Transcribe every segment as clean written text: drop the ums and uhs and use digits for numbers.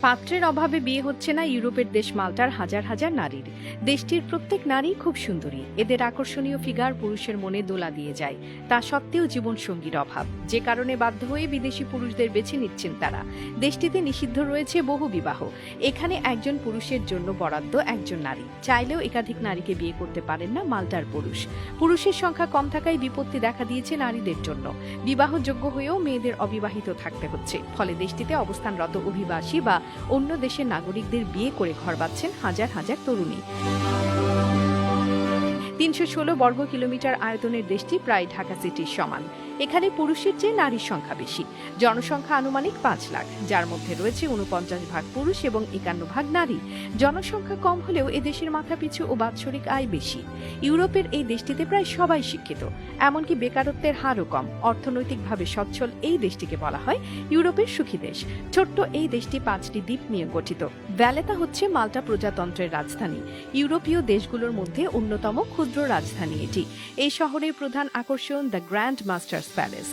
পাত্রের অভাবে বিয়ে হচ্ছে না ইউরোপের দেশ মাল্টার হাজার হাজার নারীর। দেশটির প্রত্যেক নারী খুব সুন্দরী। এদের আকর্ষণীয় ফিগার পুরুষের মনে দোলা দিয়ে যায়। তা সত্ত্বেও জীবনসঙ্গীর অভাব, যে কারণে বাধ্য হয়ে বিদেশি পুরুষদের বেছে নিচ্ছেন তারা। দেশটিতে নিষিদ্ধ রয়েছে বহু বিবাহ। এখানে একজন পুরুষের জন্য বরাদ্দ একজন নারী। চাইলেও একাধিক নারীকে বিয়ে করতে পারেন না মাল্টার পুরুষ। পুরুষের সংখ্যা কম থাকায় বিপত্তি দেখা দিয়েছে নারীদের জন্য। বিবাহযোগ্য হয়েও মেয়েদের অবিবাহিত থাকতে হচ্ছে। ফলে দেশটিতে অবস্থানরত অভিবাসী বা অন্য দেশের নাগরিকদের বিয়ে করে ঘর বাঁধছেন হাজার হাজার তরুণী। ৩১৬ বর্গ কিলোমিটার আয়তনের দেশটি প্রায় ঢাকা সিটির সমান। এখানে পুরুষের চেয়ে নারীর সংখ্যা বেশি। জনসংখ্যা আনুমানিক ৫ লাখ, যার মধ্যে রয়েছে ৪৯% পুরুষ এবং ৫১% নারী। জনসংখ্যা কম হলেও এ দেশের মাথাপিছু ও বাৎসরিক আয় বেশি। ইউরোপের এই দেশটিতে প্রায় সবাই শিক্ষিত, এমনকি বেকারত্বের হারও কম। অর্থনৈতিকভাবে সচ্ছল এই দেশটিকে বলা হয় ইউরোপের সুখী দেশ। ছোট্ট এই দেশটি ৫টি দ্বীপ নিয়ে গঠিত। ভ্যালেতা হচ্ছে মাল্টা প্রজাতন্ত্রের রাজধানী। ইউরোপীয় দেশগুলোর মধ্যে অন্যতম ক্ষুদ্র রাজধানী এটি। এই শহরের প্রধান আকর্ষণ দ্য গ্র্যান্ড মাস্টার্স প্যালেস।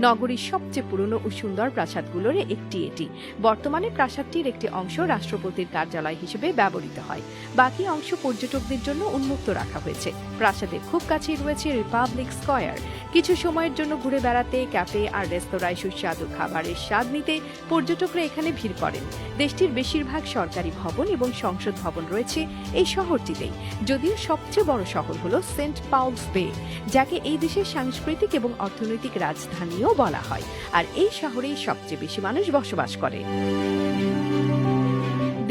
নগরীর সবচেয়ে পুরনো ও সুন্দর প্রাসাদগুলোর একটি এটি। বর্তমানে প্রাসাদটির একটি অংশ রাষ্ট্রপতির কার্যালয় হিসেবে ব্যবহৃত হয়। বাকি অংশ পর্যটকদের জন্য উন্মুক্ত রাখা হয়েছে। প্রাসাদের খুব কাছেই রয়েছে রিপাবলিক স্কয়ার। কিছু সময়ের জন্য ঘুরে বেড়াতে, ক্যাফে আর রেস্তোরাঁয় সুস্বাদু খাবারের স্বাদ নিতে পর্যটকরা এখানে ভিড় করেন। দেশটির বেশিরভাগ সরকারি ভবন এবং সংসদ ভবন রয়েছে এই শহরটিতেই। যদিও সবচেয়ে বড় শহর হলো সেন্ট পাউলস বে, যাকে এই দেশের সাংস্কৃতিক এবং অর্থনৈতিক রাজধানীও বলা হয়। আর এই শহরেই সবচেয়ে বেশি মানুষ বসবাস করে।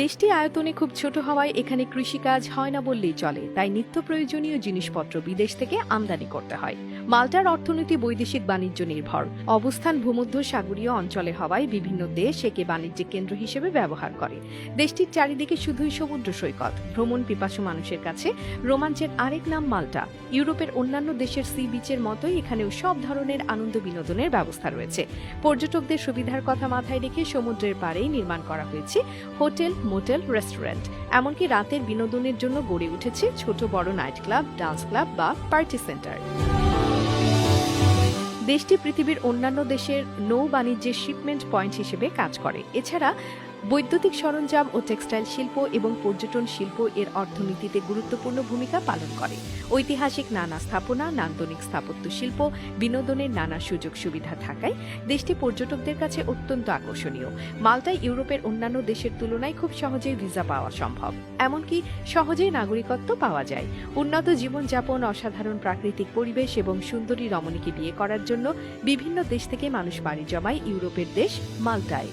দেশটি আয়তনে খুব ছোট হওয়ায় এখানে কৃষিকাজ হয় না বললেই চলে। তাই নিত্য প্রয়োজনীয় জিনিসপত্র বিদেশ থেকে আমদানি করতে হয়। মাল্টার অর্থনীতি বৈদেশিক বাণিজ্য নির্ভর। অবস্থান ভূমধ্য সাগরীয় অঞ্চলে হওয়ায় বিভিন্ন দেশ একে বাণিজ্যিক কেন্দ্র হিসেবে ব্যবহার করে। দেশটির চারিদিকে শুধুই সমুদ্র সৈকত। ভ্রমণ পিপাসু মানুষের কাছে রোমাঞ্চের আরেক নাম মাল্টা। ইউরোপের অন্যান্য দেশের সি বিচের মতোই এখানেও সব ধরনের আনন্দ বিনোদনের ব্যবস্থা রয়েছে। পর্যটকদের সুবিধার কথা মাথায় রেখে সমুদ্রের পাড়েই নির্মাণ করা হয়েছে হোটেল, মোটেল, রেস্টুরেন্ট। এমনকি রাতের বিনোদনের জন্য গড়ে উঠেছে ছোট বড় নাইট ক্লাব, ডান্স ক্লাব বা পার্টি সেন্টার। দেশটি পৃথিবীর অন্যান্য দেশের নৌ বাণিজ্যের শিপমেন্ট পয়েন্ট হিসেবে কাজ করে। এছাড়া বৈদ্যুতিক সরঞ্জাম ও টেক্সটাইল শিল্প এবং পর্যটন শিল্প এর অর্থনীতিতে গুরুত্বপূর্ণ ভূমিকা পালন করে। ঐতিহাসিক নানা স্থাপনা, নান্দনিক স্থাপত্য শিল্প, বিনোদনের নানা সুযোগ সুবিধা থাকায় দেশটি পর্যটকদের কাছে অত্যন্ত আকর্ষণীয়। মাল্টায় ইউরোপের অন্যান্য দেশের তুলনায় খুব সহজেই ভিসা পাওয়া সম্ভব। এমনকি সহজেই নাগরিকত্ব পাওয়া যায়। উন্নত জীবনযাপন, অসাধারণ প্রাকৃতিক পরিবেশ এবং সুন্দরী রমণীকে বিয়ে করার জন্য বিভিন্ন দেশ থেকে মানুষ পাড়ি জমায় ইউরোপের দেশ মাল্টায়।